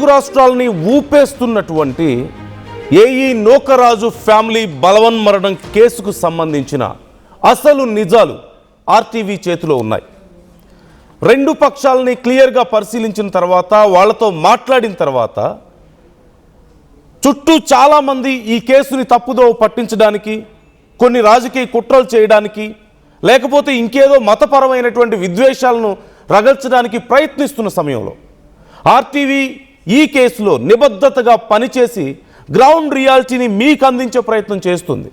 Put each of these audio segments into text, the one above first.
Telugu రాష్ట్రాలని ఊపేస్తున్నటువంటి AE Nookaraju family బలవన్మరణం కేసుకు సంబంధించిన అసలు నిజాలు ఆర్టీవీ చేతిలో ఉన్నాయి. రెండు పక్షాలని క్లియర్గా పరిశీలించిన తర్వాత, వాళ్ళతో మాట్లాడిన తర్వాత చుట్టూ చాలామంది ఈ కేసుని తప్పుదో పట్టించడానికి, కొన్ని రాజకీయ కుట్రలు చేయడానికి, లేకపోతే ఇంకేదో మతపరమైనటువంటి విద్వేషాలను రగల్చడానికి ప్రయత్నిస్తున్న సమయంలో ఆర్టీవీ ఈ కేసులో నిబద్ధతగా పనిచేసి గ్రౌండ్ రియాలిటీని మీకు అందించే ప్రయత్నం చేస్తుంది.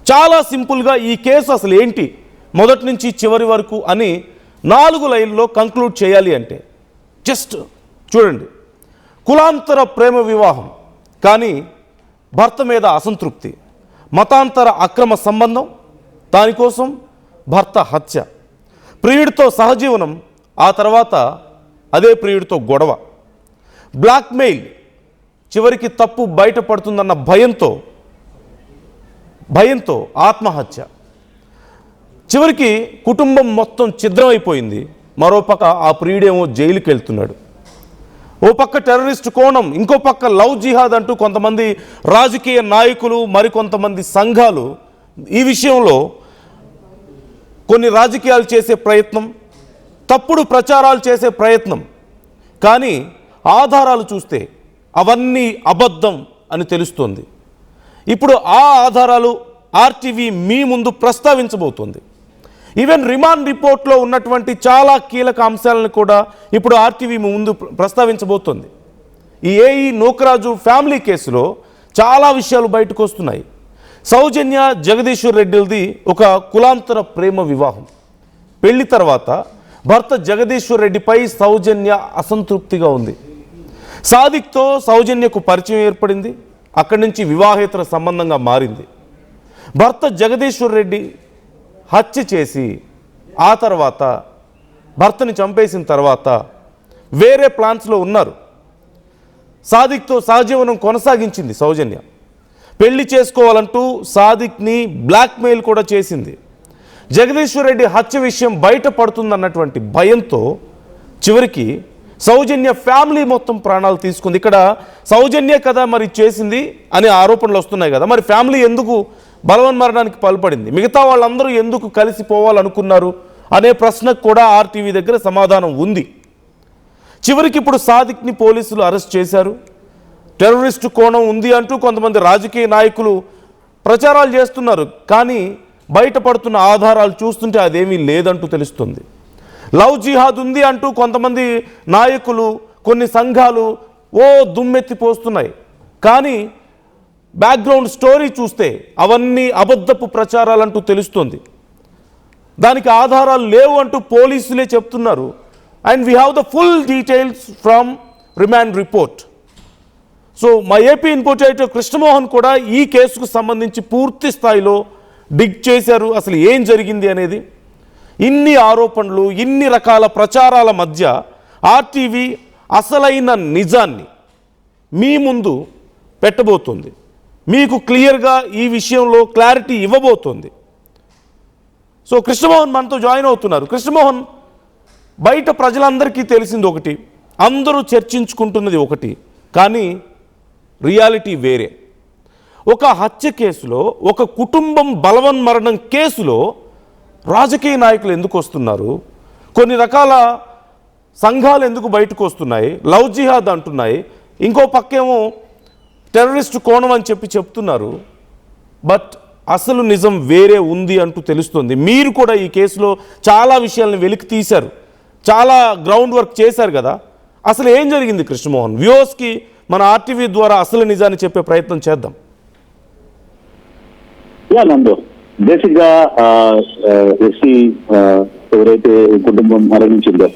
చాలా సింపుల్గా ఈ కేసు అసలు ఏంటి మొదటి నుంచి చివరి వరకు అని 4 లైన్లో కంక్లూడ్ చేయాలి అంటే జస్ట్ చూడండి. కులాంతర ప్రేమ వివాహం, కానీ భర్త మీద అసంతృప్తి, మతాంతర అక్రమ సంబంధం, దానికోసం భర్త హత్య, ప్రియుడితో సహజీవనం, ఆ తర్వాత అదే ప్రియుడితో గొడవ, బ్లాక్మెయిల్, చివరికి తప్పు బయటపడుతుందన్న భయంతో ఆత్మహత్య, చివరికి కుటుంబం మొత్తం ఛిద్రమైపోయింది. మరోపక్క ఆ ప్రియుడేమో జైలుకి వెళ్తున్నాడు. ఓ పక్క టెర్రరిస్ట్ కోణం, ఇంకో పక్క లవ్ జిహాద్ అంటూ కొంతమంది రాజకీయ నాయకులు, మరికొంతమంది సంఘాలు ఈ విషయంలో కొన్ని రాజకీయాలు చేసే ప్రయత్నం, తప్పుడు ప్రచారాలు చేసే ప్రయత్నం. కానీ ఆధారాలు చూస్తే అవన్నీ అబద్ధం అని తెలుస్తోంది. ఇప్పుడు ఆ ఆధారాలు ఆర్టీవీ మీ ముందు ప్రస్తావించబోతోంది. ఈవెన్ రిమాండ్ రిపోర్ట్లో ఉన్నటువంటి చాలా కీలక అంశాలను కూడా ఇప్పుడు ఆర్టీవీ ముందు ప్రస్తావించబోతోంది. ఈ ఏఈ నూకరాజు ఫ్యామిలీ కేసులో చాలా విషయాలు బయటకు వస్తున్నాయి. సౌజన్య జగదీశ్వర్ రెడ్డిది ఒక కులాంతర ప్రేమ వివాహం. పెళ్లి తర్వాత భర్త జగదీశ్వర్ రెడ్డిపై సౌజన్య అసంతృప్తిగా ఉంది. సాదిక్తో సౌజన్యకు పరిచయం ఏర్పడింది. అక్కడి నుంచి వివాహేతర సంబంధంగా మారింది. భర్త జగదీశ్వర్ రెడ్డి హత్య చేసి ఆ తర్వాత భర్తని చంపేసిన తర్వాత వేరే ప్లాన్స్లో ఉన్నారు. సాదిక్తో సహజీవనం కొనసాగించింది సౌజన్య. పెళ్లి చేసుకోవాలంటూ సాదిక్ని బ్లాక్మెయిల్ కూడా చేసింది. జగదీశ్వర్ రెడ్డి హత్య విషయం బయటపడుతుందన్నటువంటి భయంతో చివరికి సౌజన్య ఫ్యామిలీ మొత్తం ప్రాణాలు తీసుకుంది. ఇక్కడ సౌజన్య కదా మరి చేసింది అనే ఆరోపణలు వస్తున్నాయి కదా, మరి ఫ్యామిలీ ఎందుకు బలవన్మరణానికి పాల్పడింది, మిగతా వాళ్ళందరూ ఎందుకు కలిసిపోవాలనుకున్నారు అనే ప్రశ్నకు కూడా ఆర్టీవీ దగ్గర సమాధానం ఉంది. చివరికి ఇప్పుడు సాదిక్ని పోలీసులు అరెస్ట్ చేశారు. టెర్రరిస్టు కోణం ఉంది అంటూ కొంతమంది రాజకీయ నాయకులు ప్రచారాలు చేస్తున్నారు. కానీ బయటపడుతున్న ఆధారాలు చూస్తుంటే అదేమీ లేదంటూ తెలుస్తుంది. లవ్ జిహాద్ ఉంది అంటూ కొంతమంది నాయకులు, కొన్ని సంఘాలు దుమ్మెత్తిపోస్తున్నాయి. కానీ బ్యాక్గ్రౌండ్ స్టోరీ చూస్తే అవన్నీ అబద్ధపు ప్రచారాలంటూ తెలుస్తుంది. దానికి ఆధారాలు లేవు అంటూ పోలీసులే చెప్తున్నారు. And we have the full details from remand report. So మా ఏపీ ఇన్పుట్ ఎడిటర్ కృష్ణమోహన్ కూడా ఈ కేసుకు సంబంధించి పూర్తి స్థాయిలో డిగ్ చేశారు. అసలు ఏం జరిగింది అనేది, ఇన్ని ఆరోపణలు, ఇన్ని రకాల ప్రచారాల మధ్య ఆర్టీవీ అసలైన నిజాన్ని మీ ముందు పెట్టబోతుంది. మీకు క్లియర్గా ఈ విషయంలో క్లారిటీ ఇవ్వబోతోంది. సో కృష్ణమోహన్ మనతో జాయిన్ అవుతున్నారు. కృష్ణమోహన్, బయట ప్రజలందరికీ తెలిసింది ఒకటి, అందరూ చర్చించుకుంటున్నది ఒకటి, కానీ రియాలిటీ వేరే. ఒక హత్య కేసులో, ఒక కుటుంబం బలవన్మరణం కేసులో రాజకీయ నాయకులు ఎందుకు వస్తున్నారు, కొన్ని రకాల సంఘాలు ఎందుకు బయటకు వస్తున్నాయి, లవ్ జిహాద్ అంటున్నాయి, ఇంకో పక్కేమో టెర్రరిస్ట్ కోణం అని చెప్తున్నారు. బట్ అసలు నిజం వేరే ఉంది అంటూ తెలుస్తుంది. మీరు కూడా ఈ కేసులో చాలా విషయాలను వెలికి తీశారు, చాలా గ్రౌండ్ వర్క్ చేశారు కదా. అసలు ఏం జరిగింది కృష్ణమోహన్? వ్యూవర్స్కి మన ఆర్టీవీ ద్వారా అసలు నిజాన్ని చెప్పే ప్రయత్నం చేద్దాం. నందు, బేసిక్ గా ఎస్సీ ఎవరైతే కుటుంబం మరణించిందో,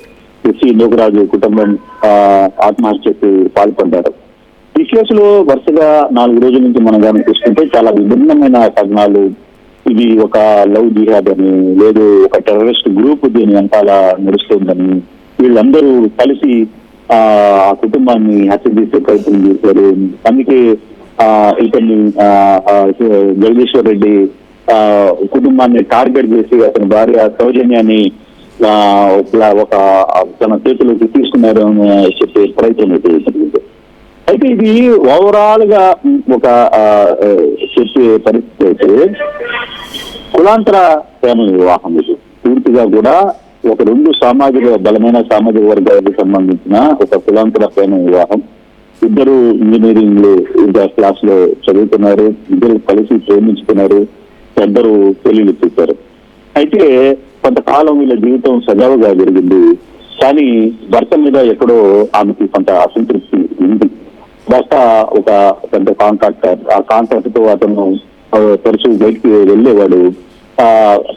ఎస్సీ నూకరాజు కుటుంబం ఆత్మహత్యకు పాల్పడ్డారు. ఈ కేసులో వరుసగా 4 రోజుల నుంచి మనం గమనిస్తుంటే చాలా విభిన్నమైన కథనాలు. ఇది ఒక లవ్ జిహాద్ అని, లేదు ఒక టెర్రరిస్ట్ గ్రూప్ దీని వెనకాల నడుస్తుందని, వీళ్ళందరూ కలిసి ఆ కుటుంబాన్ని హత్య చేసే ప్రయత్నం చేశారు. అందుకే ఇతన్ని జగదీశ్వర్ రెడ్డి కుటుంబాన్ని టార్గెట్ చేసి అతని భార్య సౌజన్యాన్ని ఒక తన చేతిలోకి తీసుకున్నారు అని చెప్పే ప్రయత్నం అయితే జరిగింది. అయితే ఇది ఓవరాల్ గా ఒక చెప్పే పరిస్థితి అయితే కులాంతర ప్రేమ వివాహం ఇది పూర్తిగా కూడా ఒక రెండు బలమైన సామాజిక వర్గాలకు సంబంధించిన ఒక కులాంతర ప్రేమ వివాహం. ఇద్దరు ఇంజనీరింగ్ క్లాస్ లో చదువుతున్నారు, ఇద్దరు కలిసి ప్రేమించుకున్నారు, ఇద్దరు పెళ్లిళ్ళు చేశారు. అయితే కొంతకాలం వీళ్ళ జీవితం సజావుగా జరిగింది. కానీ భర్త మీద ఎక్కడో ఆమెకి కొంత అసంతృప్తి ఉంది. భర్త ఒక పెద్ద కాంట్రాక్టర్, ఆ కాంట్రాక్ట్ తో అతను తరచూ బయటికి వెళ్ళేవాడు.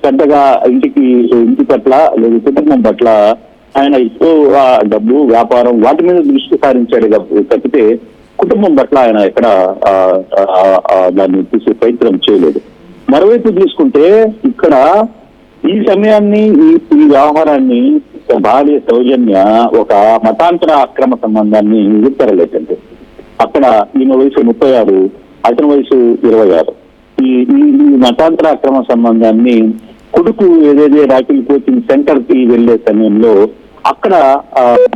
పెద్దగా ఇంటి పట్ల లేదా కుటుంబం పట్ల ఆయన ఎక్కువ డబ్బు, వ్యాపారం వాటి మీద దృష్టి సారించాడు తప్పితే కుటుంబం పట్ల ఆయన ఎక్కడ దాన్ని తీసే ప్రయత్నం చేయలేదు. మరోవైపు తీసుకుంటే ఇక్కడ ఈ సమయాన్ని ఈ వ్యవహారాన్ని భార్య సౌజన్య ఒక మతాంతర అక్రమ సంబంధాన్ని విస్తరలేదండి. అక్కడ ఈమె వయసు 36, అతని వయసు 26. ఈ మతాంతర అక్రమ సంబంధాన్ని కొడుకు ఏదైతే రాకిల్ కోచింగ్ సెంటర్ కి వెళ్లే సమయంలో అక్కడ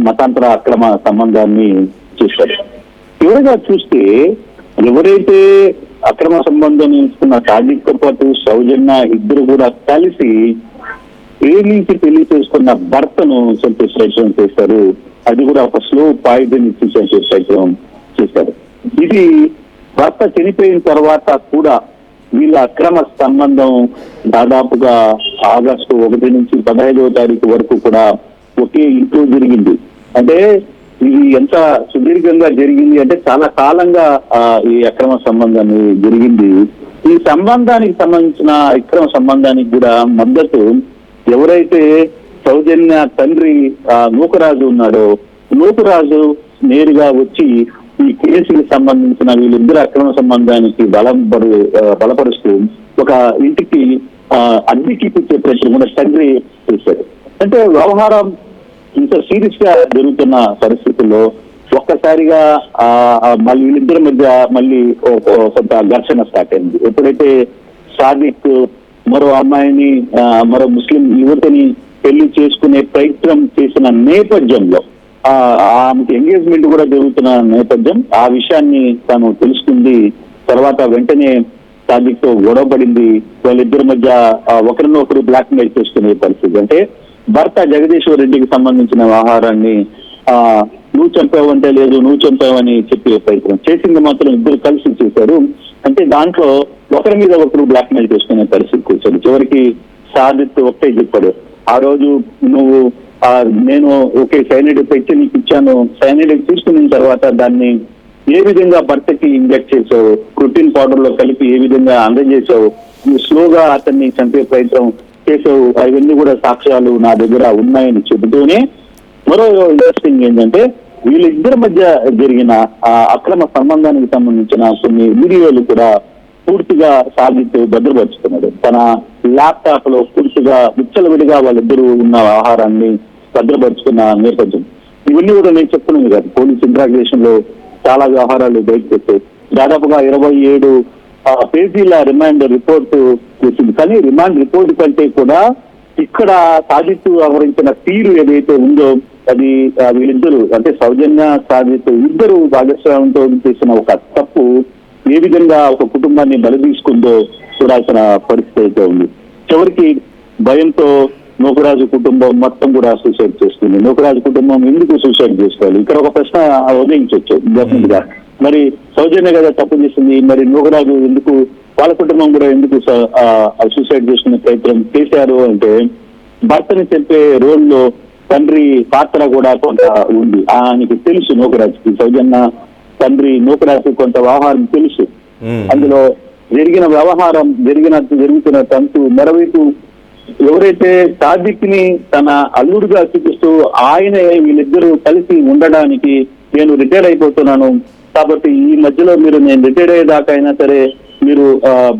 మతాంతర అక్రమ సంబంధాన్ని చూశారు. చివరిగా చూస్తే ఎవరైతే అక్రమ సంబంధం ఎంచుకున్న సాజిద్తో పాటు సౌజన్య ఇద్దరు కూడా కలిసి ప్రేమించి పెళ్లి చేసుకున్న భర్తను చంపే ప్రయత్నం చేశారు. అది కూడా ఒక స్లో పాయిజన్ ఇచ్చి చంపే ప్రయత్నం చేశారు. ఇది భర్త చనిపోయిన తర్వాత కూడా వీళ్ళ అక్రమ సంబంధం దాదాపుగా ఆగస్టు 1 నుంచి 15వ తారీఖు వరకు కూడా ఒకే ఇంట్లో జరిగింది. అంటే ఇది ఎంత సుదీర్ఘంగా జరిగింది అంటే చాలా కాలంగా ఈ అక్రమ సంబంధాన్ని జరిగింది. ఈ సంబంధానికి సంబంధించిన అక్రమ సంబంధానికి కూడా మద్దతు ఎవరైతే సౌజన్య తండ్రి నూకరాజు ఉన్నాడో, నూకరాజు నేరుగా వచ్చి ఈ కేసుకి సంబంధించిన వీళ్ళిద్దరు అక్రమ సంబంధానికి బలపరుస్తూ ఒక ఇంటికి అద్దెకి ఇచ్చే ప్రయత్నం కూడా తండ్రి చేశాడు. అంటే వ్యవహారం ఇంత సీరియస్ గా జరుగుతున్న పరిస్థితుల్లో ఒక్కసారిగా మళ్ళీ వీళ్ళిద్దరి మధ్య మళ్ళీ కొంత ఘర్షణ స్టార్ట్ అయింది. ఎప్పుడైతే సాదిక్ మరో అమ్మాయిని, మరో ముస్లిం యువతిని పెళ్లి చేసుకునే ప్రయత్నం చేసిన నేపథ్యంలో, ఆమెకి ఎంగేజ్మెంట్ కూడా జరుగుతున్న నేపథ్యం, ఆ విషయాన్ని తాను తెలుసుకుంది. తర్వాత వెంటనే సాదిక్ తో గొడవ పడింది. వాళ్ళిద్దరి మధ్య ఒకరినొకరు బ్లాక్ మెయిల్ చేసుకునే పరిస్థితి. అంటే భర్త జగదీశ్వర్ రెడ్డికి సంబంధించిన వ్యవహారాన్ని నువ్వు చంపావంటే లేదు, నువ్వు చంపావని చెప్పే ప్రయత్నం చేసింది మాత్రం ఇద్దరు కలిసి చేశారు. అంటే దాంట్లో ఒకరి మీద ఒకరు బ్లాక్ మెయిల్ చేసుకునే పరిస్థితికి వచ్చాడు. చివరికి సాదిక్ ఒకటే చెప్పాడు, ఆ రోజు నువ్వు నేను ఒకే సైనైడ్ పెట్టి నీకు ఇచ్చాను, సైనైడ్ తీసుకున్న తర్వాత దాన్ని ఏ విధంగా భర్తకి ఇంజెక్ట్ చేసావు, ప్రోటీన్ పౌడర్ లో కలిపి ఏ విధంగా అందజేసావు, నువ్వు స్లోగా అతన్ని చంపే ప్రయత్నం చేసావు, అవన్నీ కూడా సాక్ష్యాలు నా దగ్గర ఉన్నాయని చెబుతూనే మరో ఇంట్రెస్టింగ్ ఏంటంటే వీళ్ళిద్దరి మధ్య జరిగిన అక్రమ సంబంధానికి సంబంధించిన కొన్ని వీడియోలు కూడా పూర్తిగా సాధిస్తూ భద్రపరుచుకున్నాడు. తన ల్యాప్టాప్ లో పూర్తిగా విచ్చలవిడిగా వాళ్ళిద్దరూ ఉన్న వ్యవహారాన్ని భద్రపరుచుకున్న నేపథ్యం. ఇవన్నీ కూడా నేను చెప్తున్నాను కదా, పోలీస్ ఇంట్రాగేషన్ లో చాలా వ్యవహారాలు బయటకు వచ్చాయి. దాదాపుగా 27 పేజీల రిమాండ్ రిపోర్టు వచ్చింది. కానీ రిమాండ్ రిపోర్ట్ కంటే కూడా ఇక్కడ సాజిద్ వ్యవహరించిన తీరు ఏదైతే ఉందో అది వీళ్ళిద్దరూ అంటే సౌజన్య సాజిద్ ఇద్దరు భాగస్వామ్యంతో చేసిన ఒక తప్పు ఏ విధంగా ఒక కుటుంబాన్ని బలి తీసుకుందో చూడాల్సిన పరిస్థితి అయితే ఉంది. చివరికి భయంతో నూకరాజు కుటుంబం మొత్తం కూడా సూసైడ్ చేస్తుంది. నూకరాజు కుటుంబం ఎందుకు సూసైడ్ చేసుకోవాలి? ఇక్కడ ఒక ప్రశ్న ఉదయించవచ్చు డెఫినెట్ గా. మరి సౌజన్య కదా తప్పు చేసింది, మరి నూకరాజు ఎందుకు, వాళ్ళ కుటుంబం కూడా ఎందుకు సూసైడ్ చేసుకునే ప్రయత్నం చేశారు అంటే భర్తని చెప్పే రోల్లో తండ్రి పాత్ర కూడా కొంత ఉంది. ఆయనకి తెలుసు నూకరాజుకి, సౌజన్య తండ్రి నూకరాజు కొంత వ్యవహారం తెలుసు. అందులో జరిగిన వ్యవహారం జరుగుతున్న తంతు. మరోవైపు ఎవరైతే సాదిక్ ని తన అల్లుడుగా చూపిస్తూ ఆయనే వీళ్ళిద్దరూ కలిసి ఉండడానికి నేను రిటైర్ అయిపోతున్నాను కాబట్టి ఈ మధ్యలో మీరు నేను రిటైర్ అయ్యేదాకా అయినా సరే మీరు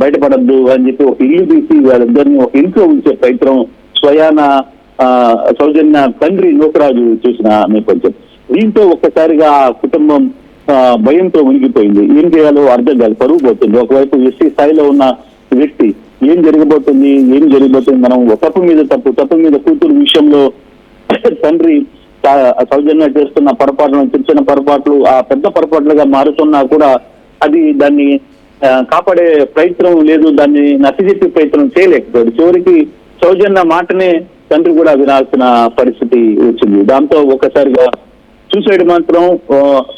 బయటపడద్దు అని చెప్పి ఒక ఇల్లు తీసి వాళ్ళిద్దరిని ఒక ఇంట్లో ఉంచే ప్రయత్నం స్వయాన సౌజన్య తండ్రి నూకరాజు చేసిన నేపథ్యం. దీంతో ఒక్కసారిగా కుటుంబం భయంతో మునిగిపోయింది. ఏం చేయాలో అర్థం కాదు, పరువు పోతుంది. ఒకవైపు ఎస్సీ స్థాయిలో ఉన్న వ్యక్తి ఏం జరగబోతుంది, మనం తప్పు మీద కూతురు విషయంలో తండ్రి సౌజన్య చేస్తున్న పొరపాట్లను చిన్న చిన్న పొరపాట్లు ఆ పెద్ద పొరపాట్లుగా మారుతున్నా కూడా అది దాన్ని కాపాడే ప్రయత్నం లేదు, దాన్ని నచ్చజెప్పే ప్రయత్నం చేయలేకపోయాడు. చివరికి సౌజన్య మాటనే తండ్రి కూడా వినాల్సిన పరిస్థితి వచ్చింది. దాంతో ఒకసారిగా సూసైడ్ మాత్రం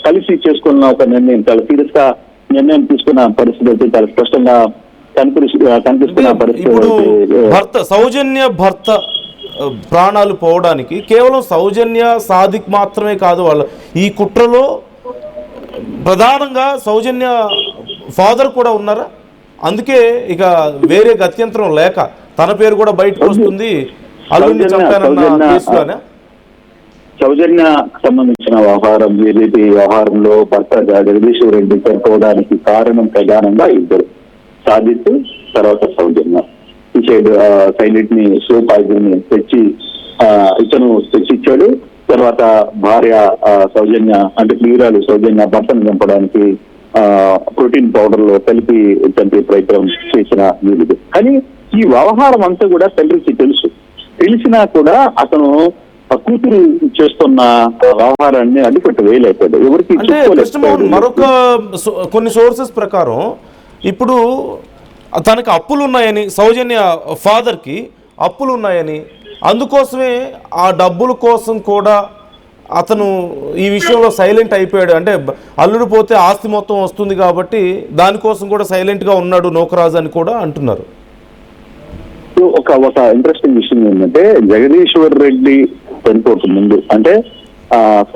కలిసి చేసుకున్న ఒక నిర్ణయం, చాలా సీరియస్ గా నిర్ణయం తీసుకున్న పరిస్థితి అయితే చాలా స్పష్టంగా కనిపిస్తున్న పరిస్థితి. సౌజన్య భర్త ప్రాణాలు పోవడానికి కేవలం సౌజన్య సాదిక్ మాత్రమే కాదు, వాళ్ళ ఈ కుట్రలో ప్రధానంగా సౌజన్య ఫాదర్ కూడా ఉన్నారా? అందుకే ఇక వేరే గత్యంతరం లేక తన పేరు కూడా బయటకు వస్తుంది అల్లుడిని చంపానన్న కేసులోనే. సౌజన్య సంబంధించిన వ్యవహారం, ఏదైతే వ్యవహారంలో భర్త జగదీశ్వర్ రెడ్డి చనిపోవడానికి కారణం ప్రధానంగా ఇద్దరు, సాదిత్ తర్వాత సౌజన్య. సైలెంట్ ని స్లో పాయిజన్ తెచ్చి ఇతను తెచ్చిచ్చాడు. తర్వాత భార్య సౌజన్య అంటే ప్రియురాలు సౌజన్య భర్తను చంపడానికి ప్రోటీన్ పౌడర్ లో కలిపి చంపే ప్రయత్నం చేసిన వీలుడు. కానీ ఈ వ్యవహారం అంతా కూడా తండ్రికి తెలిసినా కూడా అతను కూతురు చేస్తున్న వ్యవహారాన్ని అడ్డుకట్టు వేయలేకపోయాడు. ఎవరికి మరొక కొన్ని సోర్సెస్ ప్రకారం ఇప్పుడు తనకి అప్పులు ఉన్నాయని, సౌజన్య ఫాదర్కి అప్పులు ఉన్నాయని, అందుకోసమే ఆ డబ్బుల కోసం కూడా అతను ఈ విషయంలో సైలెంట్ అయిపోయాడు. అంటే అల్లుడు పోతే ఆస్తి మొత్తం వస్తుంది కాబట్టి దానికోసం కూడా సైలెంట్గా ఉన్నాడు నూకరాజు అని కూడా అంటున్నారు. ఒక ఇంట్రెస్టింగ్ విషయం ఏంటంటే, జగదీశ్వర్ రెడ్డి చనిపోక ముందు అంటే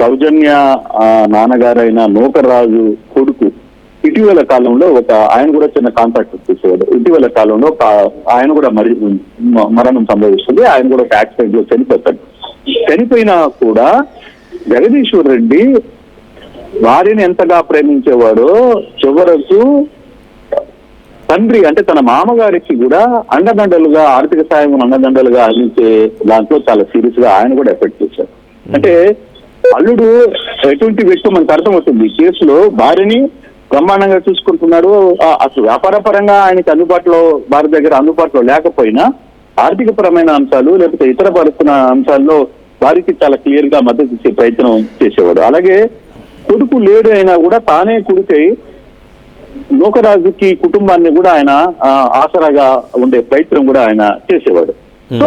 సౌజన్య నాన్నగారైన నూకరాజు కొడుకు ఇటీవల కాలంలో ఆయన కూడా చిన్న కాంట్రాక్టర్ చేసేవాడు. ఇటీవల కాలంలో ఆయన కూడా మరణం సంభవిస్తుంది. ఆయన కూడా ఒక యాక్సిడెంట్ లో చనిపోతాడు. చనిపోయినా కూడా జగదీశ్వర్ రెడ్డి భార్యని ఎంతగా ప్రేమించేవాడో చివరకు తండ్రి అంటే తన మామగారికి కూడా అండదండలుగా, ఆర్థిక సాయం అండదండలుగా అందించే దాంట్లో చాలా సీరియస్ గా ఆయన కూడా ఎఫెక్ట్ చేశారు. అంటే అల్లుడు ఎటువంటి వ్యక్తి మనకు అర్థమవుతుంది. ఈ కేసులో భార్యని బ్రహ్మాండంగా చూసుకుంటున్నాడు. అసలు వ్యాపార పరంగా ఆయనకి భార్య దగ్గర అందుబాటులో లేకపోయినా ఆర్థిక పరమైన అంశాలు లేకపోతే ఇతర పరుస్తున్న అంశాల్లో వారికి చాలా క్లియర్ గా మద్దతు ఇచ్చే ప్రయత్నం చేసేవాడు. అలాగే కొడుకు లేడు అయినా కూడా తానే కొడుకై నూకరాజుకి కుటుంబాన్ని కూడా ఆయన ఆసరాగా ఉండే ప్రయత్నం కూడా ఆయన చేసేవాడు. సో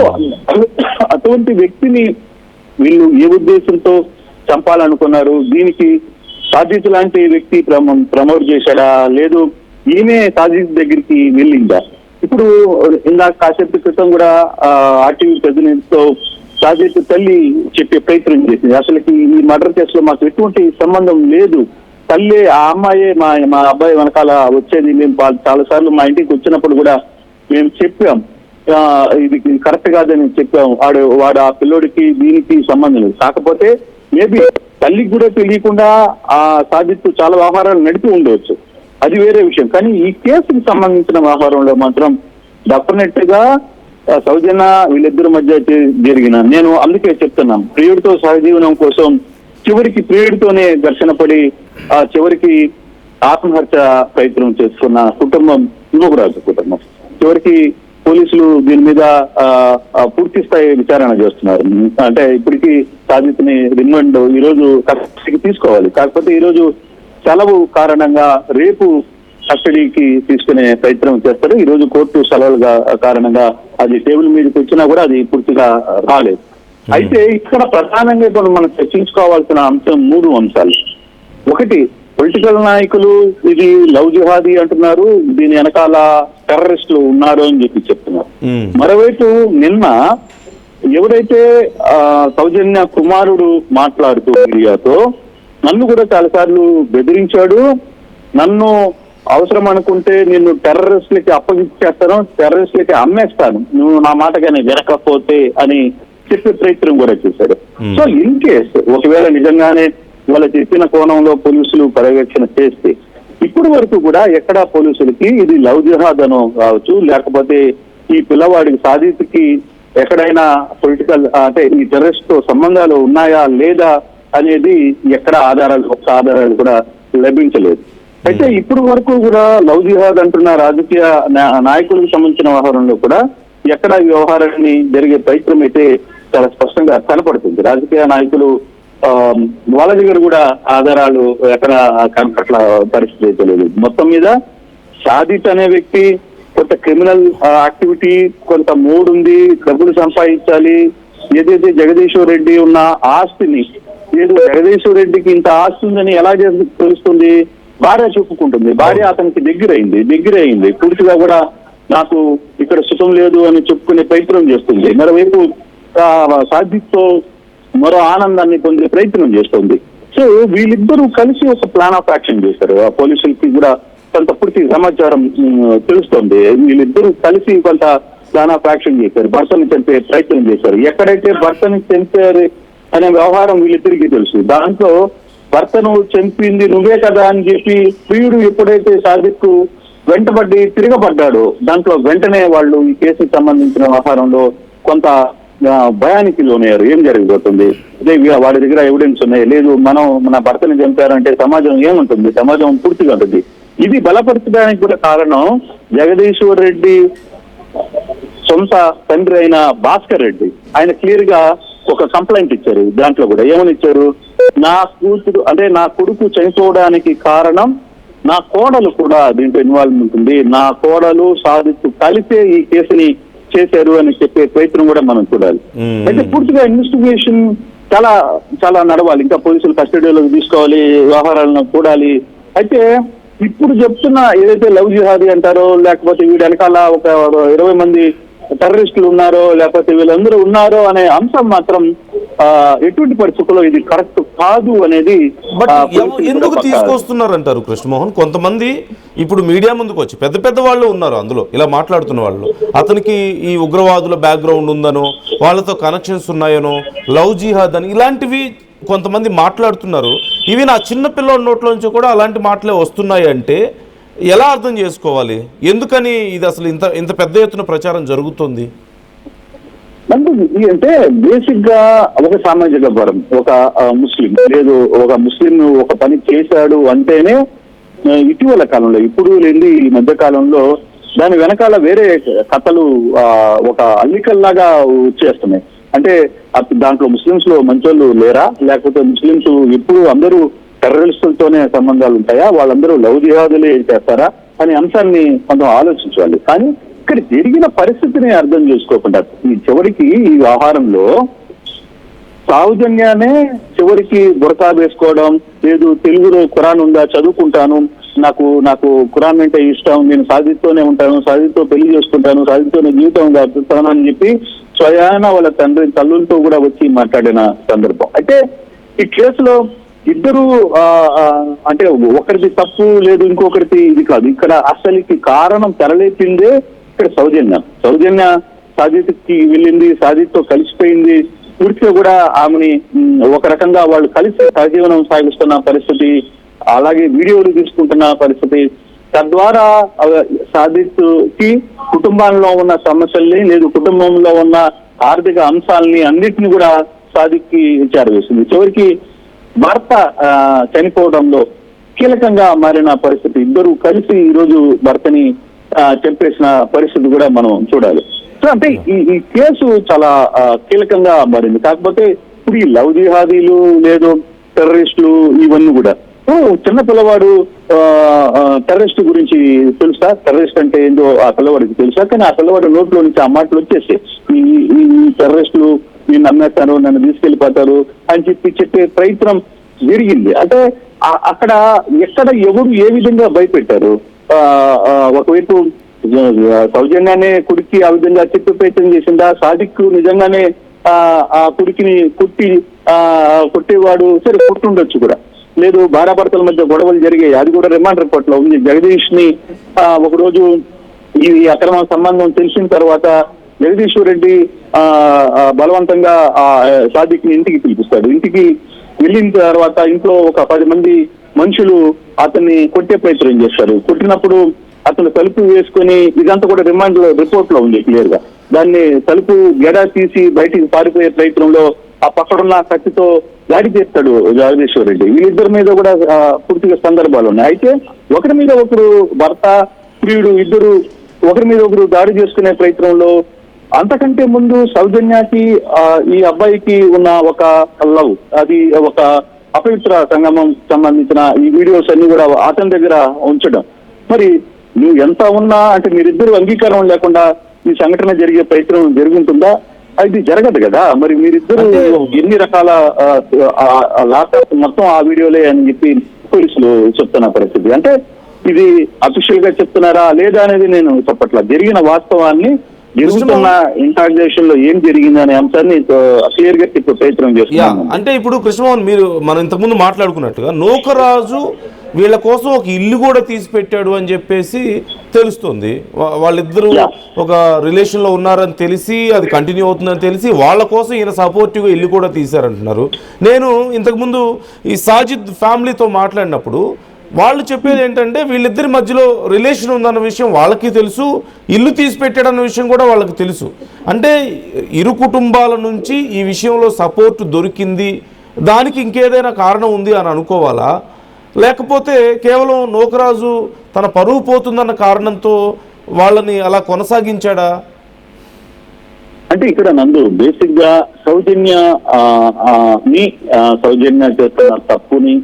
అటువంటి వ్యక్తిని వీళ్ళు ఏ ఉద్దేశంతో చంపాలనుకున్నారు? దీనికి సాజిద్ లాంటి వ్యక్తి ప్రమోట్ చేశాడా, లేదు ఈమె సాజిద్ దగ్గరికి వెళ్ళిందా? ఇప్పుడు ఇందాక కాసేపు క్రితం కూడా ఆర్టీవీ ప్రతినిధితో సాజిద్ తల్లి చెప్పే ప్రయత్నం చేసింది. అసలుకి ఈ మర్డర్ కేసులో మాకు ఎటువంటి సంబంధం లేదు, తల్లి ఆ అమ్మాయే మా అబ్బాయి వెనకాల వచ్చేది, మేము చాలా సార్లు మా ఇంటికి వచ్చినప్పుడు కూడా మేము చెప్పాం, ఇది కరెక్ట్ కాదని చెప్పాం, వాడు ఆ పిల్లోడికి దీనికి సంబంధం లేదు. కాకపోతే మేబీ తల్లికి కూడా తెలియకుండా ఆ సాజిద్ చాలా వ్యవహారాలు నడిపి ఉండవచ్చు, అది వేరే విషయం. కానీ ఈ కేసుకి సంబంధించిన వ్యవహారంలో మాత్రం డెఫినెట్ గా సౌజన్య వీళ్ళిద్దరి మధ్య జరిగిన, నేను అందుకే చెప్తున్నాను, ప్రియుడితో సహజీవనం కోసం చివరికి ప్రియుడితోనే ఘర్షణ పడి చివరికి ఆత్మహత్య ప్రయత్నం చేసుకున్న కుటుంబం నూకరాజు కుటుంబం. చివరికి పోలీసులు దీని మీద పూర్తి స్థాయి విచారణ చేస్తున్నారు. అంటే ఇప్పటికీ సాజిత్ని రిమాండ్ ఈ రోజు కస్టడీకి తీసుకోవాలి. కాకపోతే ఈ రోజు సెలవు కారణంగా రేపు కస్టడీకి తీసుకునే ప్రయత్నం చేస్తారు. ఈ రోజు కోర్టు సెలవులుగా కారణంగా అది టేబుల్ మీదకి వచ్చినా కూడా అది పూర్తిగా రాలేదు. అయితే ఇక్కడ ప్రధానంగా ఇప్పుడు మనం చర్చించుకోవాల్సిన అంశం 3 అంశాలు. ఒకటి, పొలిటికల్ నాయకులు ఇది లవ్ జిహాదీ అంటున్నారు, దీని వెనకాల టెర్రరిస్టులు ఉన్నారు అని చెప్తున్నారు. మరోవైపు నిన్న ఎవరైతే సౌజన్య కుమారుడు మాట్లాడుతూ మీడియాతో నన్ను కూడా చాలాసార్లు బెదిరించాడు, నన్ను అవసరం అనుకుంటే నిన్ను టెర్రరిస్టులకి అప్పగిచ్చేస్తాను, టెర్రరిస్టులకి అమ్మేస్తాను నువ్వు నా మాటగానే వినకపోతే అని చెప్పే ప్రయత్నం కూడా చేశాడు. సో ఇన్ కేస్ ఒకవేళ నిజంగానే వాళ్ళ చెప్పిన కోణంలో పోలీసులు పర్యవేక్షణ చేస్తే ఇప్పటి వరకు కూడా ఎక్కడా పోలీసులకి ఇది లవ్ జిహాద్ అనో కావచ్చు, లేకపోతే ఈ పిల్లవాడికి సాదిత్కి ఎక్కడైనా పొలిటికల్ అంటే ఈ టెర్రరిస్ట్ తో సంబంధాలు ఉన్నాయా లేదా అనేది ఎక్కడ ఆధారాలు కూడా లభించలేదు. అయితే ఇప్పటి వరకు కూడా లవ్ జిహాద్ అంటున్న రాజకీయ నాయకులకు సంబంధించిన వ్యవహారంలో కూడా ఎక్కడ ఈ వ్యవహారాన్ని జరిగే ప్రయత్నం అయితే చాలా స్పష్టంగా కనపడుతుంది. రాజకీయ నాయకులు వాళ్ళ దగ్గర కూడా ఆధారాలు ఎక్కడ కనపట్ల పరిస్థితి అయితే లేదు. మొత్తం మీద సాదిత్ అనే వ్యక్తి కొంత క్రిమినల్ యాక్టివిటీ, కొంత మూడ్ ఉంది, డబ్బులు సంపాదించాలి. ఏదైతే జగదీశ్వర్ రెడ్డి ఉన్న ఆస్తిని, ఏదో జగదీశ్వర్ రెడ్డికి ఇంత ఆస్తి ఉందని ఎలా తెలుస్తుంది? భార్య చెప్పుకుంటుంది. భార్య అతనికి దగ్గర అయింది. పూర్తిగా కూడా నాకు ఇక్కడ సుఖం లేదు అని చెప్పుకునే ప్రయత్నం చేస్తుంది. మరోవైపు సాదిత్తో మరో ఆనందాన్ని పొందే ప్రయత్నం చేస్తుంది. సో వీళ్ళిద్దరూ కలిసి ఒక ప్లాన్ ఆఫ్ యాక్షన్ చేశారు. ఆ పోలీసులకి కూడా కొంత పూర్తి సమాచారం తెలుస్తోంది. వీళ్ళిద్దరూ కలిసి కొంత ప్లాన్ ఆఫ్ యాక్షన్ చేశారు. భర్తను చంపే ప్రయత్నం చేశారు. ఎక్కడైతే భర్తని చంపారు అనే వ్యవహారం వీళ్ళిద్దరికీ తెలుసు. దాంట్లో భర్తను చంపింది నువ్వే కదా అని చెప్పి ప్రియుడు ఎప్పుడైతే సాదిక్ వెంటబడి తిరగబడ్డాడో దాంట్లో వెంటనే వాళ్ళు ఈ కేసుకు సంబంధించిన వ్యవహారంలో కొంత భయానికి లోనయ్యారు. ఏం జరగబోతుంది, అదే వాడి దగ్గర ఎవిడెన్స్ ఉన్నాయి, లేదు మనం మన భర్తని చంపారంటే సమాజం ఏముంటుంది, సమాజం పూర్తిగా ఉంటుంది. ఇది బలపరచడానికి కూడా కారణం జగదీశ్వర్ రెడ్డి సొంత తండ్రి అయిన భాస్కర్ రెడ్డి. ఆయన క్లియర్ గా ఒక కంప్లైంట్ ఇచ్చారు. దాంట్లో కూడా ఏమని ఇచ్చారు, నా కూతురు అంటే నా కొడుకు చనిపోవడానికి కారణం నా కోడలు కూడా దీంట్లో ఇన్వాల్వ్మెంట్ ఉంది, నా కోడలు సాదిత్తు కలిసే ఈ కేసుని చేశారు అని చెప్పే ప్రయత్నం కూడా మనం చూడాలి. అయితే పూర్తిగా ఇన్వెస్టిగేషన్ చాలా చాలా నడవాలి. ఇంకా పోలీసులు కస్టడీలోకి తీసుకోవాలి, వ్యవహారాలను చూడాలి. అయితే ఇప్పుడు చెప్తున్న ఏదైతే లవ్ జిహాదీ అంటారో, లేకపోతే వీడి వెనకాల ఒక 20 మంది టెర్రరిస్టులు ఉన్నారో, లేకపోతే వీళ్ళందరూ ఉన్నారో అనే అంశం మాత్రం ఎటువంటి పరిస్థితుల్లో ఇది కరెక్ట్ కాదు అనేది. బట్ ఎందుకు తీసుకొస్తున్నారంటారు కృష్ణమోహన్? కొంతమంది ఇప్పుడు మీడియా ముందుకు వచ్చి పెద్ద పెద్ద వాళ్ళు ఉన్నారు అందులో ఇలా మాట్లాడుతున్న వాళ్ళు, అతనికి ఈ ఉగ్రవాదుల బ్యాక్గ్రౌండ్ ఉందనో, వాళ్ళతో కనెక్షన్స్ ఉన్నాయనో, లవ్ జిహాద్ అని ఇలాంటివి కొంతమంది మాట్లాడుతున్నారు. ఇవి నా చిన్న పిల్లోడి నోట్ల నుంచి కూడా అలాంటి మాటలే వస్తున్నాయి అంటే ఎలా అర్థం చేసుకోవాలి? ఎందుకని ఇది అసలు ఇంత పెద్ద ఎత్తున ప్రచారం జరుగుతుంది? అంటే బేసిక్ గా ఒక సామాజిక వర్గం, ఒక ముస్లిం, లేదు ఒక ముస్లిం ఒక పని చేశాడు అంటేనే ఇటీవల కాలంలో, ఇప్పుడు లేని ఈ మధ్య కాలంలో దాని వెనకాల వేరే కథలు ఒక అల్లికల్లాగా వచ్చేస్తున్నాయి. అంటే దాంట్లో ముస్లింస్ లో మంచోళ్ళు లేరా, లేకపోతే ముస్లింస్ ఎప్పుడు అందరూ టెర్రరిస్టులతోనే సంబంధాలు ఉంటాయా, వాళ్ళందరూ లవ్ జిహాదులే చేస్తారా అనే అంశాన్ని మనం ఆలోచించాలి. కానీ ఇక్కడ జరిగిన పరిస్థితిని అర్థం చేసుకోకుండా ఈ చివరికి ఈ వ్యవహారంలో సౌజన్యానే చివరికి బురకా వేసుకోవడం, లేదు తెలుగులో ఖురాన్ ఉందా చదువుకుంటాను, నాకు ఖురాన్ అంటే ఇష్టం, నేను సాదిత్తోనే ఉంటాను, సాదిత్తో పెళ్లి చేసుకుంటాను, సాదిత్తోనే జీవితం గడుపుతాను అని చెప్పి స్వయాన వాళ్ళ తల్లులతో కూడా వచ్చి మాట్లాడిన సందర్భం. అయితే ఈ కేసులో ఇద్దరు అంటే ఒకరిది తప్పు లేదు, ఇంకొకరిది ఇది కాదు. ఇక్కడ అసలుకి కారణం తెరలేపిందే ఇక్కడ సౌజన్య సాదిత్కి వెళ్ళింది, సాదిత్తో కలిసిపోయింది. పూర్తిగా కూడా ఆమెని ఒక రకంగా వాళ్ళు కలిసి సహజీవనం సాగిస్తున్న పరిస్థితి, అలాగే వీడియోలు తీసుకుంటున్న పరిస్థితి. తద్వారా సాదిత్ కి కుటుంబంలో ఉన్న సమస్యల్ని, లేదు కుటుంబంలో ఉన్న ఆర్థిక అంశాలని అన్నిటిని కూడా సాదిత్ కి చేరవేసింది. చివరికి భర్త చనిపోవడంలో కీలకంగా మారిన పరిస్థితి. ఇద్దరు కలిసి ఈరోజు భర్తని చంపేసిన పరిస్థితి కూడా మనం చూడాలి. సో అంటే ఈ కేసు చాలా కీలకంగా మారింది. కాకపోతే ఇప్పుడు ఈ లవ్ జిహాదీలు, లేదు టెర్రరిస్టులు, ఇవన్నీ కూడా చిన్న పిల్లవాడు టెర్రరిస్ట్ గురించి తెలుసా, టెర్రరిస్ట్ అంటే ఏందో ఆ పిల్లవాడికి తెలుసా? కానీ ఆ పిల్లవాడు నోట్లో నుంచి ఆ మాటలు వచ్చేసి ఈ టెర్రరిస్టులు నేను నమ్మేస్తాను, నన్ను తీసుకెళ్లిపోతారు అని చెప్పే ప్రయత్నం జరిగింది. అంటే అక్కడ ఎక్కడ ఎవరు ఏ విధంగా భయపెట్టారు? ఒకవైపు సౌజన్యాన్ని కొడుక్కి ఆ విధంగా చెప్పే ప్రయత్నం చేసిందా? సాదిక్ నిజంగానే ఆ కొడుకుని కొట్టేవాడు, సరే కొట్టుండొచ్చు కూడా, లేదు భార్యాభర్తల మధ్య గొడవలు జరిగాయి, అది కూడా రిమాండ్ రిపోర్ట్ లో ఉంది. జగదీష్ ని ఒకరోజు ఈ అక్రమ సంబంధం తెలిసిన తర్వాత జగదీశ్వర్ రెడ్డి బలవంతంగా సాదిక్ ని ఇంటికి పిలిపిస్తాడు. ఇంటికి వెళ్ళిన తర్వాత ఇంట్లో ఒక 10 మంది మనుషులు అతన్ని కొట్టే ప్రయత్నం చేస్తారు. కొట్టినప్పుడు అతను తలుపు వేసుకొని, ఇదంతా కూడా రిమాండ్ రిపోర్ట్ లో ఉంది క్లియర్ గా, దాన్ని తలుపు గెడ తీసి బయటికి పారిపోయే ప్రయత్నంలో ఆ పక్కడున్న కత్తితో దాడి చేస్తాడు జగదీశ్వర్ రెడ్డి. వీళ్ళిద్దరి మీద కూడా పూర్తిగా సందర్భాలు ఉన్నాయి. అయితే ఒకరి మీద ఒకరు, భర్త ప్రియుడు ఇద్దరు ఒకరి మీద ఒకరు దాడి చేసుకునే ప్రయత్నంలో అంతకంటే ముందు సౌజన్యకి ఈ అబ్బాయికి ఉన్న ఒక లవ్, అది ఒక అపవిత్ర సంగమం సంబంధించిన ఈ వీడియోస్ అన్ని కూడా అతని దగ్గర ఉంచడం. మరి నువ్వు ఎంత ఉన్నా అంటే మీరిద్దరు అంగీకారం లేకుండా ఈ సంఘటన జరిగే ప్రయత్నం జరుగుతుందా? అది జరగదు కదా. మరి మీరిద్దరు ఎన్ని రకాల లాకప్ మొత్తం ఆ వీడియోలే అని చెప్పి పోలీసులు చెప్తున్న పరిస్థితి. అంటే ఇది అఫీషియల్ గా చెప్తున్నారా లేదా అనేది నేను చెప్పట్లా. జరిగిన వాస్తవాన్ని, జరుగుతున్న ఇంట్రాగేషన్ లో ఏం జరిగింది అనే అంశాన్ని క్లియర్ గా ఇప్పుడు ప్రయత్నం చేస్తున్నాను. అంటే ఇప్పుడు కృష్ణమోహన్, మీరు మనం ఇంతకుముందు మాట్లాడుకున్నట్టుగా నూకరాజు వీళ్ళ కోసం ఒక ఇల్లు కూడా తీసి పెట్టాడు అని చెప్పేసి తెలుస్తుంది. వాళ్ళిద్దరూ ఒక రిలేషన్లో ఉన్నారని తెలిసి, అది కంటిన్యూ అవుతుందని తెలిసి వాళ్ళ కోసం ఈయన సపోర్టివ్గా ఇల్లు కూడా తీశారంటున్నారు. నేను ఇంతకుముందు ఈ సాజిద్ ఫ్యామిలీతో మాట్లాడినప్పుడు వాళ్ళు చెప్పేది ఏంటంటే వీళ్ళిద్దరి మధ్యలో రిలేషన్ ఉందన్న విషయం వాళ్ళకి తెలుసు, ఇల్లు తీసి పెట్టాడన్న విషయం కూడా వాళ్ళకి తెలుసు. అంటే ఇరు కుటుంబాల నుంచి ఈ విషయంలో సపోర్ట్ దొరికింది, దానికి ఇంకేదైనా కారణం ఉంది అని అనుకోవాలా, లేకపోతే కేవలం నూకరాజు తన పరువు పోతుందన్న కారణంతో వాళ్ళని అలా కొనసాగించాడా? అంటే ఇక్కడ నందు బేసిక్ గా సౌజన్య చేస్తున్న తప్పుని,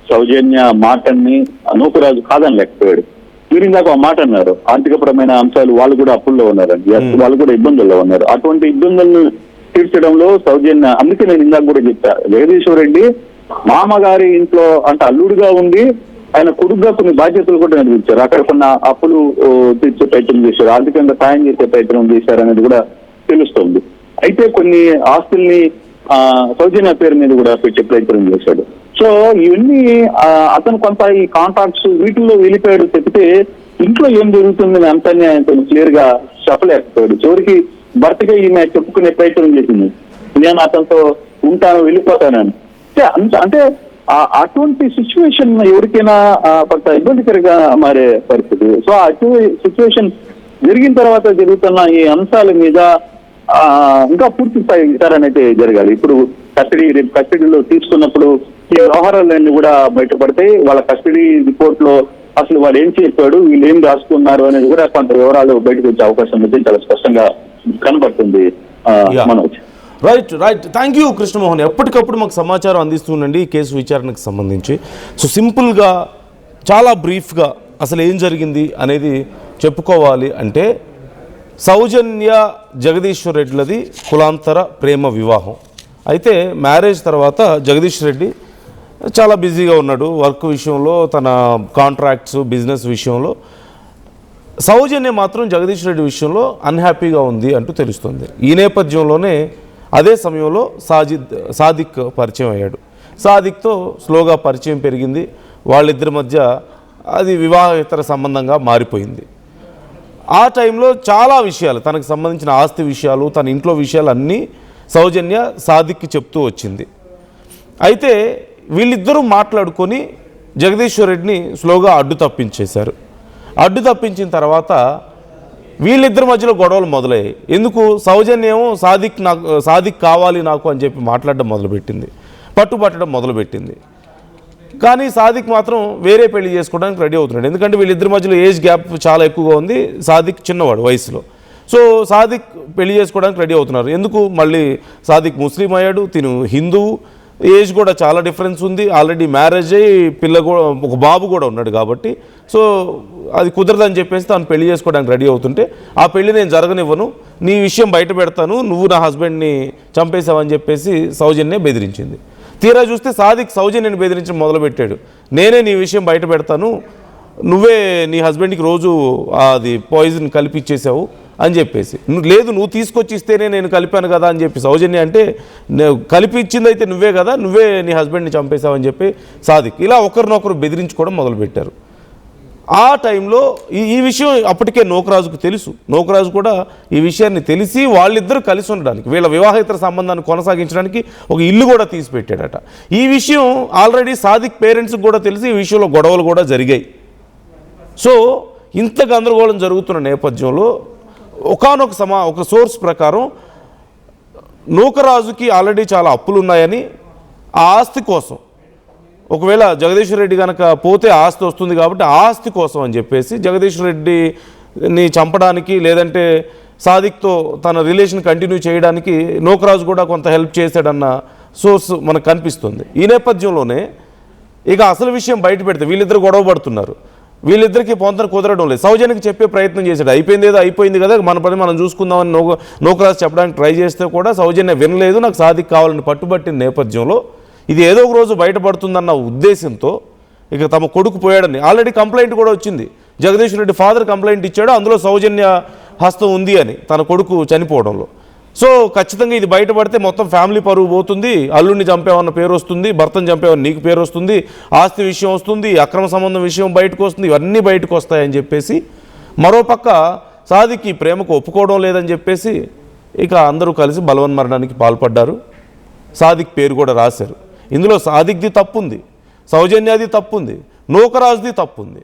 సౌజన్య మాటని నూకరాజు కాదని లేకపోయాడు. మీరు ఇందాక ఒక మాట అన్నారు, ఆర్థికపరమైన అంశాలు వాళ్ళు కూడా అప్పుల్లో ఉన్నారండి, వాళ్ళు కూడా ఇబ్బందుల్లో ఉన్నారు. అటువంటి ఇబ్బందులను తీర్చడంలో సౌజన్య, అందుకే నేను ఇందాక కూడా చెప్పా, జగదీశ్వర్ రెడ్డి మామగారి ఇంట్లో అంటే అల్లుడుగా ఉండి ఆయన కొడుకుగా కొన్ని బాధ్యతలు కూడా నిర్వహించారు. అక్కడ కొన్ని అప్పులు తీర్చే ప్రయత్నం చేశారు, ఆర్థికంగా సాయం చేసే ప్రయత్నం చేశారు అనేది కూడా తెలుస్తోంది. అయితే కొన్ని ఆస్తుల్ని సౌజన్య పేరు మీద కూడా పెట్టే ప్రయత్నం చేశాడు. సో ఇవన్నీ అతను కొంత ఈ కాంట్రాక్ట్స్ వీటిల్లో వెళ్ళిపోయాడు చెప్తే ఇంట్లో ఏం జరుగుతుందని అంతాన్ని ఆయన క్లియర్ గా చెప్పలేకపోయాడు. చివరికి భర్తగా ఈమె చెప్పుకునే ప్రయత్నం చేసింది, నేను అతనితో ఉంటాను, వెళ్ళిపోతానని. అంటే అటువంటి సిచ్యువేషన్ ఎవరికైనా కొంత ఇబ్బందికరంగా మారే పరిస్థితి. సో అటువంటి సిచ్యువేషన్ జరిగిన తర్వాత జరుగుతున్న ఈ అంశాల మీద ఇంకా పూర్తి స్థాయి విచారణ అయితే జరగాలి. ఇప్పుడు కస్టడీలో తీసుకున్నప్పుడు ఈ వ్యవహారాలన్నీ కూడా బయటపడతాయి. వాళ్ళ కస్టడీ రిపోర్ట్ లో అసలు వాడు ఏం చెప్పాడు, వీళ్ళు ఏం రాసుకున్నారు అనేది కూడా కొంత వివరాలు బయటకు వచ్చే అవకాశం అయితే చాలా స్పష్టంగా కనబడుతుంది. Manoj, right. Thank you Krishnamohan. ఎప్పటికప్పుడు మాకు సమాచారం అందిస్తుండండి ఈ కేసు విచారణకు సంబంధించి. సో సింపుల్గా చాలా బ్రీఫ్గా అసలు ఏం జరిగింది అనేది చెప్పుకోవాలి అంటే, సౌజన్య జగదీశ్వర్ రెడ్డిలది కులాంతర ప్రేమ వివాహం. అయితే మ్యారేజ్ తర్వాత జగదీష్ రెడ్డి చాలా బిజీగా ఉన్నాడు వర్క్ విషయంలో, తన కాంట్రాక్ట్స్, బిజినెస్ విషయంలో. సౌజన్య మాత్రం జగదీష్ రెడ్డి విషయంలో అన్హ్యాపీగా ఉంది అంటూ తెలుస్తుంది. ఈ నేపథ్యంలోనే అదే సమయంలో సాదిక్ పరిచయం అయ్యాడు. సాదిక్తో స్లోగా పరిచయం పెరిగింది. వాళ్ళిద్దరి మధ్య అది వివాహేతర సంబంధంగా మారిపోయింది. ఆ టైంలో చాలా విషయాలు, తనకు సంబంధించిన ఆస్తి విషయాలు, తన ఇంట్లో విషయాలు అన్నీ సౌజన్య సాదిక్కి చెప్తూ వచ్చింది. అయితే వీళ్ళిద్దరూ మాట్లాడుకొని జగదీశ్వర్ రెడ్డిని స్లోగా అడ్డు తప్పించేశారు. అడ్డు తప్పించిన తర్వాత వీళ్ళిద్దరి మధ్యలో గొడవలు మొదలయ్యాయి. ఎందుకు? సౌజన్యేమో సాదిక్ కావాలి నాకు అని చెప్పి మాట్లాడడం మొదలుపెట్టింది, పట్టుబట్టడం మొదలుపెట్టింది. కానీ సాదిక్ మాత్రం వేరే పెళ్లి చేసుకోవడానికి రెడీ అవుతున్నాడు. ఎందుకంటే వీళ్ళిద్దరి మధ్యలో ఏజ్ గ్యాప్ చాలా ఎక్కువగా ఉంది. సాదిక్ చిన్నవాడు వయసులో. సో సాదిక్ పెళ్లి చేసుకోవడానికి రెడీ అవుతున్నారు. ఎందుకు? మళ్ళీ సాదిక్ ముస్లిం అయ్యాడు, తిను హిందువు, ఏజ్ కూడా చాలా డిఫరెన్స్ ఉంది, ఆల్రెడీ మ్యారేజ్ అయ్యి పిల్ల కూడా, ఒక బాబు కూడా ఉన్నాడు కాబట్టి. సో అది కుదరదని చెప్పేసి తాను పెళ్లి చేసుకోవడానికి రెడీ అవుతుంటే, ఆ పెళ్లి నేను జరగనివ్వను, నీ విషయం బయట పెడతాను, నువ్వు నా హస్బెండ్ని చంపేశావని చెప్పేసి సౌజన్య బెదిరించింది. తీరా చూస్తే సాదిక్ సౌజన్యని బెదిరించడం మొదలుపెట్టాడు. నేనే నీ విషయం బయట పెడతాను, నువ్వే నీ హస్బెండ్కి రోజు అది పాయిజన్ కలిపిచ్చేసావు అని చెప్పేసి. లేదు, నువ్వు తీసుకొచ్చి ఇస్తేనే నేను కలిపాను కదా అని చెప్పి సౌజన్య అంటే, కలిపి ఇచ్చింది అయితే నువ్వే కదా, నువ్వే నీ హస్బెండ్ని చంపేశావని చెప్పి సాదిక్ ఇలా ఒకరినొకరు బెదిరించుకోవడం మొదలుపెట్టారు. ఆ టైంలో ఈ విషయం అప్పటికే నూకరాజుకు తెలుసు. నూకరాజు కూడా ఈ విషయాన్ని తెలిసి వాళ్ళిద్దరూ కలిసి ఉండడానికి, వీళ్ళ వివాహేతర సంబంధాన్ని కొనసాగించడానికి ఒక ఇల్లు కూడా తీసి పెట్టాడట. ఈ విషయం ఆల్రెడీ సాదిక్ పేరెంట్స్కి కూడా తెలిసి ఈ విషయంలో గొడవలు కూడా జరిగాయి. సో ఇంత గందరగోళం జరుగుతున్న నేపథ్యంలో ఒక సోర్స్ ప్రకారం నూకరాజుకి ఆల్రెడీ చాలా అప్పులు ఉన్నాయని, ఆ ఆస్తి కోసం, ఒకవేళ జగదీశ్వర్ రెడ్డి కనుక పోతే ఆస్తి వస్తుంది కాబట్టి ఆస్తి కోసం అని చెప్పేసి జగదీశ్వర్ రెడ్డిని చంపడానికి, లేదంటే సాదిక్తో తన రిలేషన్ కంటిన్యూ చేయడానికి నూకరాజు కూడా కొంత హెల్ప్ చేశాడన్న సోర్స్ మనకు కనిపిస్తుంది. ఈ నేపథ్యంలోనే ఇక అసలు విషయం బయట పెడితే వీళ్ళిద్దరు గొడవ పడుతున్నారు. వీళ్ళిద్దరికీ పొంతన కుదరడం లేదు. సౌజన్యకి చెప్పే ప్రయత్నం చేశాడు, అయిపోయింది ఏదో అయిపోయింది కదా, మన పని మనం చూసుకుందామని నూకరాజు చెప్పడానికి ట్రై చేస్తే కూడా సౌజన్య వినలేదు. నాకు సాదిక్ కావాలని పట్టుబట్టిన నేపథ్యంలో ఇది ఏదో ఒక రోజు బయటపడుతుందన్న ఉద్దేశంతో ఇక తమ కొడుకు పోయాడని ఆల్రెడీ కంప్లైంట్ కూడా వచ్చింది. జగదీష్ రెడ్డి ఫాదర్ కంప్లైంట్ ఇచ్చాడు, అందులో సౌజన్య హస్తం ఉంది అని తన కొడుకు చనిపోవడంలో. సో ఖచ్చితంగా ఇది బయటపడితే మొత్తం ఫ్యామిలీ పరువు పోతుంది, అల్లుడిని చంపేవన్న పేరు వస్తుంది, భర్తను చంపేవన్న నీకు పేరు వస్తుంది, ఆస్తి విషయం వస్తుంది, అక్రమ సంబంధం విషయం బయటకు వస్తుంది, ఇవన్నీ బయటకు వస్తాయని చెప్పేసి మరోపక్క సాదిక్ ఈ ప్రేమకు ఒప్పుకోవడం లేదని చెప్పేసి ఇక అందరూ కలిసి బలవన్మరణానికి పాల్పడ్డారు. సాదిక్ పేరు కూడా రాశారు. ఇందులో సాదిక్ది తప్పుంది, సౌజన్యాది తప్పుంది, నూకరాజుది తప్పుంది,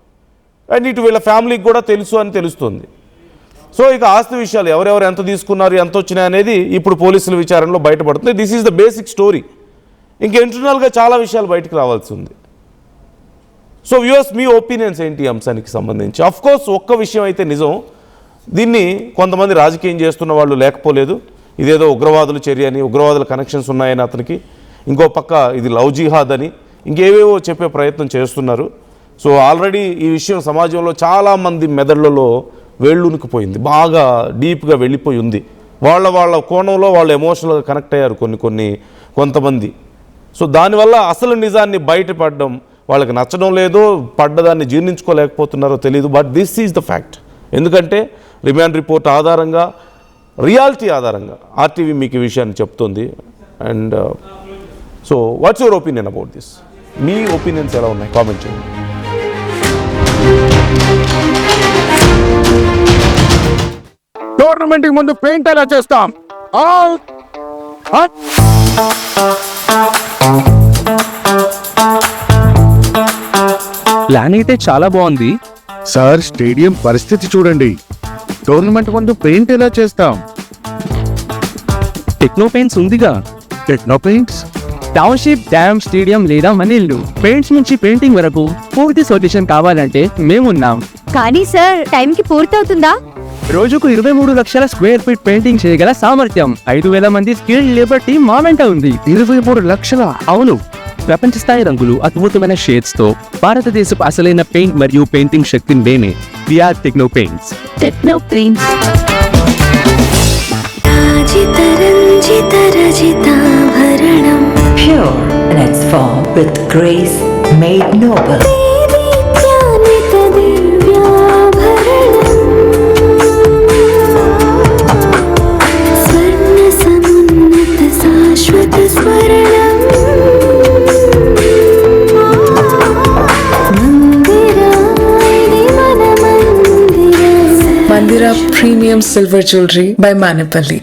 అండ్ ఇటు వీళ్ళ ఫ్యామిలీకి కూడా తెలుసు అని తెలుస్తుంది. సో ఇక ఆస్తి విషయాలు ఎవరెవరు ఎంత తీసుకున్నారు, ఎంత వచ్చినాయి అనేది ఇప్పుడు పోలీసుల విచారణలో బయటపడుతుంది. This is the basic story. ఇంకా ఇంటర్నల్గా చాలా విషయాలు బయటకు రావాల్సి ఉంది. సో వ్యూవర్స్, మీ ఒపీనియన్స్ ఏంటి ఈ అంశానికి సంబంధించి? అఫ్ కోర్స్ ఒక్క విషయం అయితే నిజం, దీన్ని కొంతమంది రాజకీయం చేస్తున్న వాళ్ళు లేకపోలేదు. ఇదేదో ఉగ్రవాదుల చర్య అని, ఉగ్రవాదుల కనెక్షన్స్ ఉన్నాయని అతనికి, ఇంకో పక్క ఇది లవ్ జిహాద్ అని ఇంకేవేవో చెప్పే ప్రయత్నం చేస్తున్నారు. సో ఆల్రెడీ ఈ విషయం సమాజంలో చాలామంది మెదళ్లలో వేళ్ళునికిపోయింది, బాగా డీప్గా వెళ్ళిపోయి ఉంది. వాళ్ళ కోణంలో వాళ్ళు ఎమోషనల్గా కనెక్ట్ అయ్యారు కొంతమంది. సో దానివల్ల అసలు నిజాన్ని బయటపడడం వాళ్ళకి నచ్చడం లేదో, పడ్డదాన్ని జీర్ణించుకోలేకపోతున్నారో తెలియదు. But this is the fact. ఎందుకంటే రిమాండ్ రిపోర్ట్ ఆధారంగా, రియాలిటీ ఆధారంగా ఆర్టీవీ మీకు ఈ విషయాన్ని చెప్తుంది. And so what's your opinion about this? Me opinions ఎలా ఉన్నాయి? కామెంట్ చేయండి. టోర్నమెంట్ కి ముందు పెయింట్ ఎలా చేస్తాం? ప్లాన్ అయితే చాలా బాగుంది సార్, స్టేడియం పరిస్థితి చూడండి. టోర్నమెంట్ ముందు పెయింట్ ఎలా చేస్తాం? టెక్నో పెయింట్స్ ఉందిగా. Techno paints, township, dam, stadium లేదా మనీళ్ళు, పెయింట్స్ నుంచి పెయింటింగ్ వరకు పూర్తి సొల్యూషన్ కావాలంటే మేమున్నాం. కానీ సార్, టైంకి పూర్తవుతుందా? రోజుకు 23 లక్షల స్క్వేర్ ఫీట్ పెయింటింగ్ చేయగల సామర్థ్యం, 5,000 మంది స్కిల్డ్ లేబర్ టీం మా వెంట ఉంది. 23 లక్షల? అవును, ప్రపంచ స్థాయి రంగులు, అద్భుతమైన షేడ్స్ తో భారతదేశపు అసలైన పెయింట్ మరియు పెయింటింగ్ శక్తిని మేమే. We are Techno Paints. Techno Paints. Pure in its form with grace made noble. Mandira Premium Silver Jewelry by Manipali.